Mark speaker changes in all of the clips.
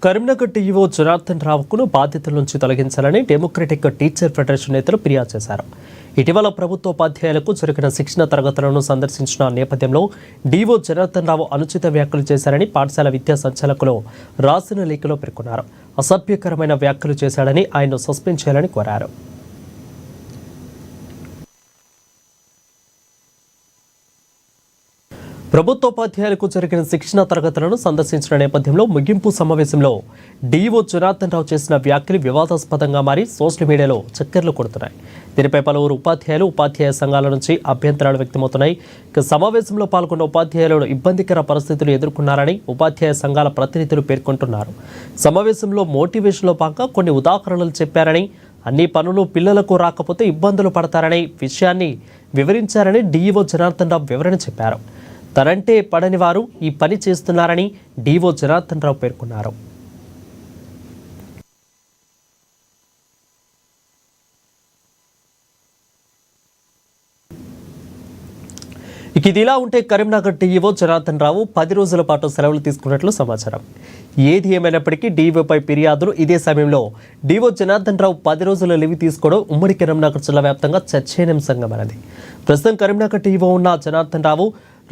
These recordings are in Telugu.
Speaker 1: కరీంనగర్ టీఈఓ జనార్దన్ రావును బాధ్యతల నుంచి తొలగించాలని డెమోక్రటిక్ టీచర్ ఫెడరేషన్ నేతలు ఫిర్యాదు చేశారు. ఇటీవల ప్రభుత్వ ఉపాధ్యాయులకు జరిగిన శిక్షణ తరగతులను సందర్శించిన నేపథ్యంలో డీఓ జనార్దన్ రావు అనుచిత వ్యాఖ్యలు చేశారని పాఠశాల విద్యా సంచాలకులు రాసిన లేఖలో పేర్కొన్నారు. అసభ్యకరమైన వ్యాఖ్యలు చేశాడని ఆయన్ను సస్పెండ్ చేయాలని కోరారు. ప్రభుత్వోపాధ్యాయులకు జరిగిన శిక్షణ తరగతులను సందర్శించిన నేపథ్యంలో ముగింపు సమావేశంలో డీఓ జనార్దన్ రావు చేసిన వ్యాఖ్యలు వివాదాస్పదంగా మారి సోషల్ మీడియాలో చక్కర్లు కొడుతున్నాయి. దీనిపై పలువురు ఉపాధ్యాయులు, ఉపాధ్యాయ సంఘాల నుంచి అభ్యంతరాలు వ్యక్తమవుతున్నాయి. ఇక సమావేశంలో పాల్గొన్న ఉపాధ్యాయులు ఇబ్బందికర పరిస్థితులు ఎదుర్కొన్నారని ఉపాధ్యాయ సంఘాల ప్రతినిధులు పేర్కొంటున్నారు. సమావేశంలో మోటివేషన్లో భాగంగా కొన్ని ఉదాహరణలు చెప్పారని, అన్ని పనులు పిల్లలకు రాకపోతే ఇబ్బందులు పడతారనే విషయాన్ని వివరించారని డీఓ జనార్దన్ రావు వివరణ చెప్పారు. తనంటే పడని వారు ఈ పని చేస్తున్నారని డీఓ జనార్దన్ రావు పేర్కొన్నారు. ఇక ఇదిలా ఉంటే కరీంనగర్ డీఈఓ జనార్దన్ రావు 10 రోజుల పాటు సెలవులు తీసుకున్నట్లు సమాచారం. ఏది ఏమైనప్పటికీ డీఈఓపై ఫిర్యాదులు ఇదే సమయంలో డీఓ జనార్దన్ రావు 10 రోజుల లీవ్ తీసుకోవడం ఉమ్మడి కరీంనగర్ జిల్లా వ్యాప్తంగా చర్చనీయాంశంగా మారింది. ప్రస్తుతం కరీంనగర్ డీఈఓ ఉన్న జనార్దన్ రావు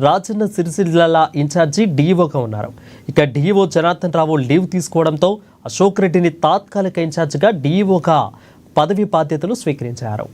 Speaker 1: రాజన్న సిరిసిల్ల ఇన్ఛార్జి డీఈఓగా ఉన్నారు. ఇక డీఈఓ జనార్దన్ రావు లీవ్ తీసుకోవడంతో అశోక్ రెడ్డిని తాత్కాలిక ఇన్ఛార్జిగా డీఈఓగా పదవి బాధ్యతలు స్వీకరించారు.